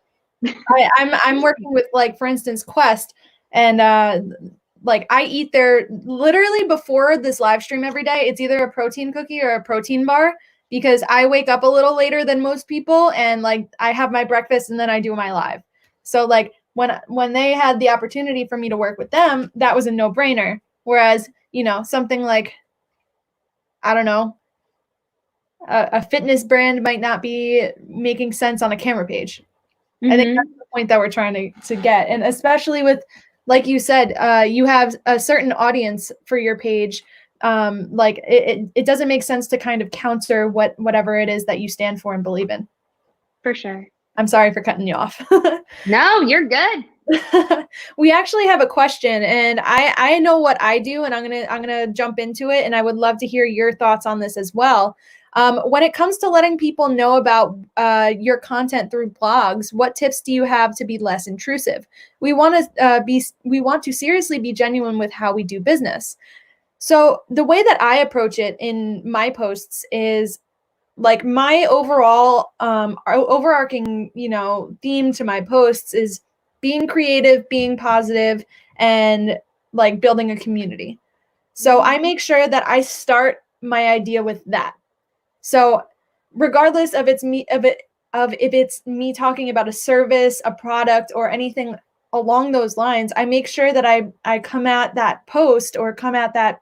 I'm working with, like, for instance, Quest, and like I eat there literally before this live stream every day. It's either a protein cookie or a protein bar, because I wake up a little later than most people, and like I have my breakfast and then I do my live. So like when they had the opportunity for me to work with them, that was a no-brainer. Whereas, you know, something like, I don't know, a fitness brand might not be making sense on a camera page. I think that's the point that we're trying to get. And especially with, like you said, you have a certain audience for your page. Like it doesn't make sense to kind of counter whatever it is that you stand for and believe in. For sure. I'm sorry for cutting you off. No, you're good. We actually have a question, and I know what I do, and I'm gonna jump into it, and I would love to hear your thoughts on this as well. When it comes to letting people know about your content through blogs, what tips do you have to be less intrusive? We want to seriously be genuine with how we do business. So the way that I approach it in my posts is like my overall overarching, you know, theme to my posts is being creative, being positive, and like building a community. So I make sure that I start my idea with that. So regardless of if it's me talking about a service, a product, or anything along those lines, I make sure that I come at that post or come at that,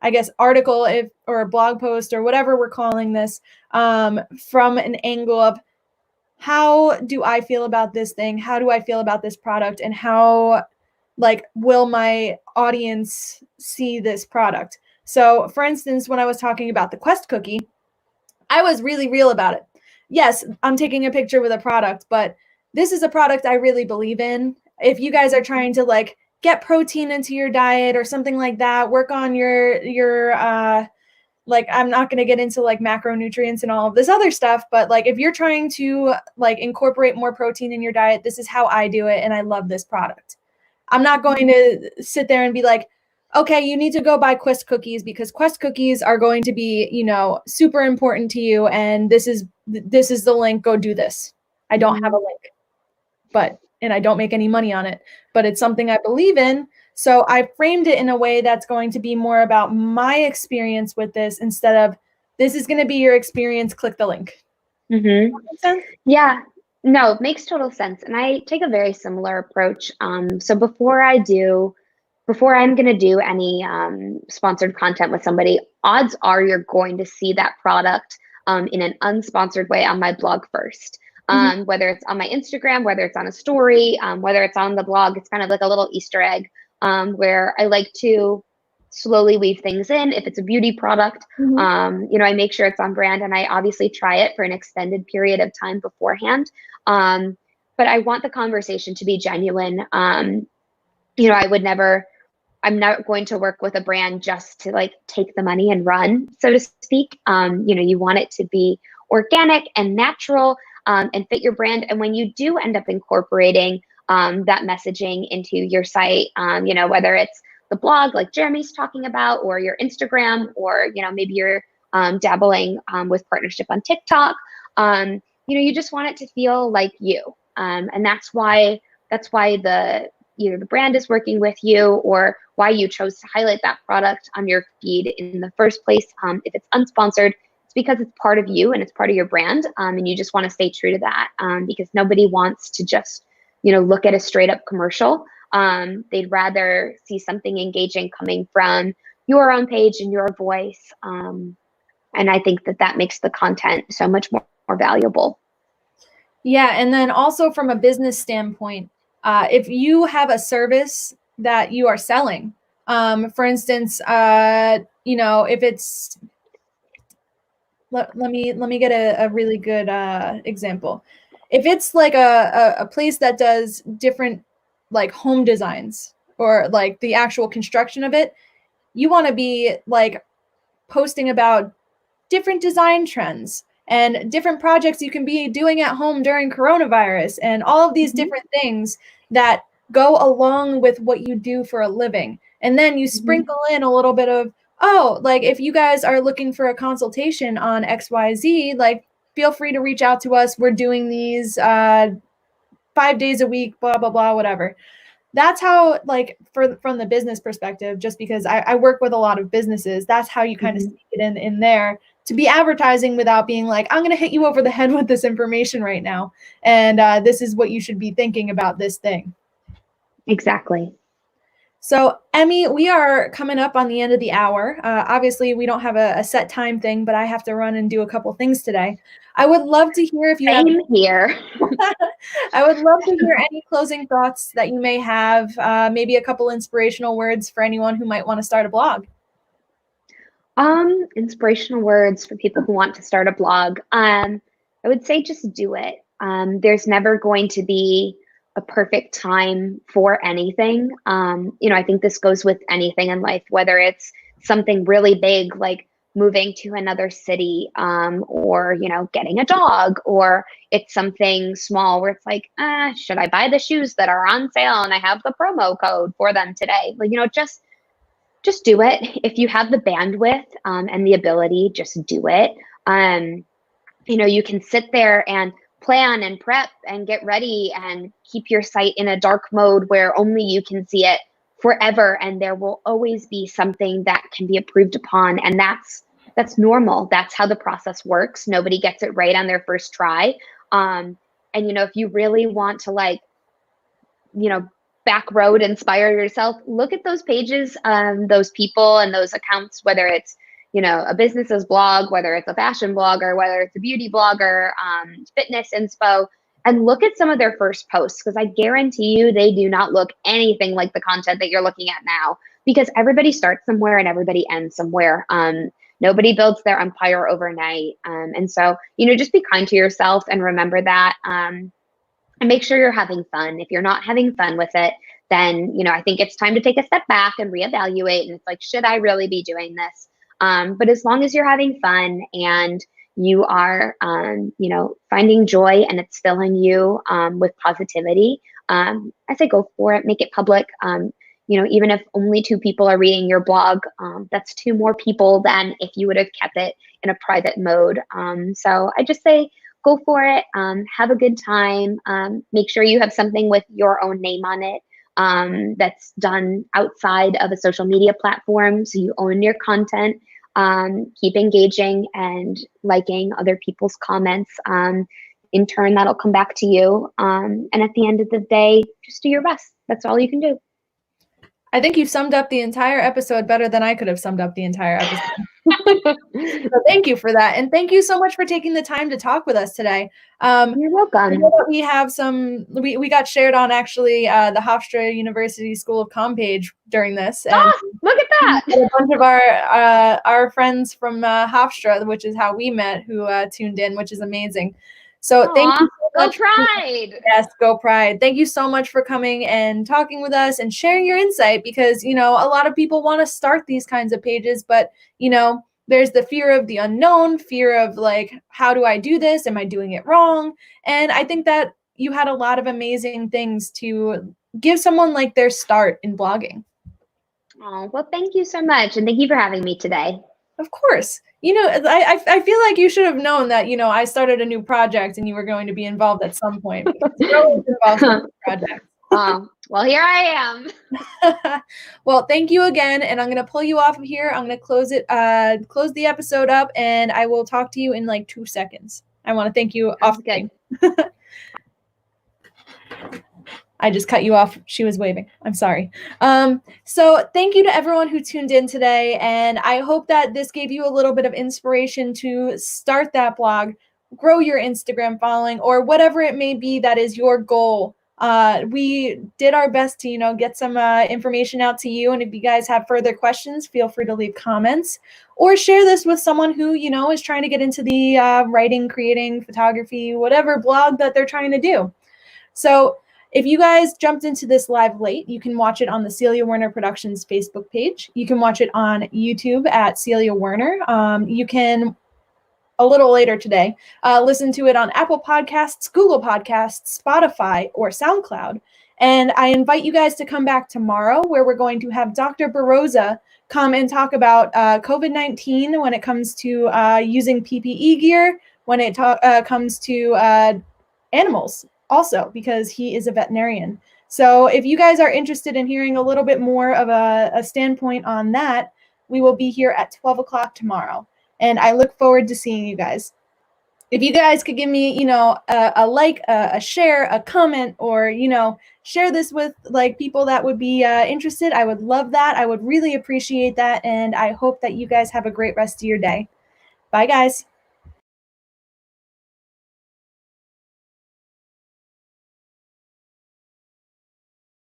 I guess, article or a blog post or whatever we're calling this, from an angle of how do I feel about this thing? How do I feel about this product? And how, like, will my audience see this product? So for instance, when I was talking about the Quest cookie, I was really real about it. Yes, I'm taking a picture with a product, but this is a product I really believe in. If you guys are trying to like get protein into your diet or something like that, work on your like, I'm not going to get into like macronutrients and all of this other stuff, but like if you're trying to like incorporate more protein in your diet, this is how I do it, and I love this product. I'm not going to sit there and be like, okay, you need to go buy Quest cookies because Quest cookies are going to be, you know, super important to you, and this is the link, go do this. I don't have a link, and I don't make any money on it, but it's something I believe in. So I framed it in a way that's going to be more about my experience with this instead of this is going to be your experience, click the link. Does that make sense? Yeah, no, it makes total sense. And I take a very similar approach. So before I'm going to do any sponsored content with somebody, odds are you're going to see that product in an unsponsored way on my blog first. Mm-hmm. Whether it's on my Instagram, whether it's on a story, whether it's on the blog, it's kind of like a little Easter egg where I like to slowly weave things in. If it's a beauty product, Mm-hmm. I make sure it's on brand, and I obviously try it for an extended period of time beforehand. But I want the conversation to be genuine. I'm not going to work with a brand just to like take the money and run, so to speak. You want it to be organic and natural and fit your brand. And when you do end up incorporating that messaging into your site, whether it's the blog like Jeremy's talking about, or your Instagram, or, maybe you're dabbling with partnership on TikTok, you just want it to feel like you. And that's why the brand is working with you, or why you chose to highlight that product on your feed in the first place. If it's unsponsored, it's because it's part of you and it's part of your brand, and you just want to stay true to that, because nobody wants to just look at a straight up commercial. They'd rather see something engaging coming from your own page and your voice, and I think that makes the content so much more valuable. Yeah, and then also from a business standpoint, if you have a service that you are selling, for instance, if it's let me get a really good example. If it's like a place that does different like home designs, or like the actual construction of it, you want to be like posting about different design trends and different projects you can be doing at home during coronavirus, and all of these different things that go along with what you do for a living. And then you sprinkle in a little bit of, oh, like if you guys are looking for a consultation on XYZ, like feel free to reach out to us. We're doing these 5 days a week, blah, blah, blah, whatever. That's how, like, from the business perspective, just because I work with a lot of businesses, that's how you kind of sneak it in there to be advertising without being like, I'm going to hit you over the head with this information right now. And this is what you should be thinking about this thing. Exactly. So, Emi, we are coming up on the end of the hour. Obviously, we don't have a set time thing, but I have to run and do a couple things today. I would love to hear if you have. Same here. I would love to hear any closing thoughts that you may have, maybe a couple inspirational words for anyone who might want to start a blog. Inspirational words for people who want to start a blog. I would say just do it. There's never going to be a perfect time for anything. I think this goes with anything in life, whether it's something really big like moving to another city, or getting a dog, or it's something small where it's like, should I buy the shoes that are on sale and I have the promo code for them today? Like, just do it. If you have the bandwidth and the ability, just do it. You can sit there and plan and prep and get ready and keep your site in a dark mode where only you can see it forever, and there will always be something that can be improved upon, and that's normal. That's how the process works. Nobody gets it right on their first try. And if you really want to back road inspire yourself, look at those pages, those people and those accounts, whether it's a business's blog, whether it's a fashion blogger, whether it's a beauty blogger, fitness inspo, and look at some of their first posts, because I guarantee you they do not look anything like the content that you're looking at now, because everybody starts somewhere and everybody ends somewhere. Nobody builds their empire overnight. And so, just be kind to yourself and remember that, and make sure you're having fun. If you're not having fun with it, then, I think it's time to take a step back and reevaluate. And it's like, should I really be doing this? But as long as you're having fun and you are, finding joy and it's filling you with positivity, I say go for it, make it public. Even if only 2 people are reading your blog, that's 2 more people than if you would have kept it in a private mode. So I just say, go for it, have a good time, make sure you have something with your own name on it that's done outside of a social media platform, so you own your content. Keep engaging and liking other people's comments. In turn, that'll come back to you. And at the end of the day, just do your best. That's all you can do. I think you summed up the entire episode better than I could have summed up the entire episode. So thank you for that. And thank you so much for taking the time to talk with us today. You're welcome. I know that we have we got shared on actually the Hofstra University School of Comm page during this. And look at that. a bunch of our friends from Hofstra, which is how we met, who tuned in, which is amazing. So thank you so much. Go Pride. Yes, go Pride. Thank you so much for coming and talking with us and sharing your insight, because, you know, a lot of people want to start these kinds of pages, but, you know, there's the fear of the unknown, fear of like, how do I do this? Am I doing it wrong? And I think that you had a lot of amazing things to give someone like their start in blogging. Oh, well, thank you so much. And thank you for having me today. Of course. You know, I feel like you should have known that, you know, I started a new project and you were going to be involved at some point. You're always involved in this project. Well, here I am. Well, thank you again. And I'm going to pull you off of here. I'm going to close the episode up, and I will talk to you in like 2 seconds. I want to thank you off. Good. I just cut you off. She was waving. I'm sorry. So thank you to everyone who tuned in today. And I hope that this gave you a little bit of inspiration to start that blog, grow your Instagram following, or whatever it may be that is your goal. We did our best to, you know, get some information out to you. And if you guys have further questions, feel free to leave comments or share this with someone who, you know, is trying to get into the writing, creating, photography, whatever blog that they're trying to do. So if you guys jumped into this live late, you can watch it on the Celia Werner Productions Facebook page. You can watch it on YouTube at Celia Werner. You can, a little later today, listen to it on Apple Podcasts, Google Podcasts, Spotify, or SoundCloud. And I invite you guys to come back tomorrow, where we're going to have Dr. Baroza come and talk about COVID-19 when it comes to using PPE gear, when it comes to animals also, because he is a veterinarian. So if you guys are interested in hearing a little bit more of a standpoint on that, we will be here at 12 o'clock tomorrow. And I look forward to seeing you guys. If you guys could give me, you know, a like, a share, a comment, or, you know, share this with like people that would be interested, I would love that. I would really appreciate that. And I hope that you guys have a great rest of your day. Bye, guys.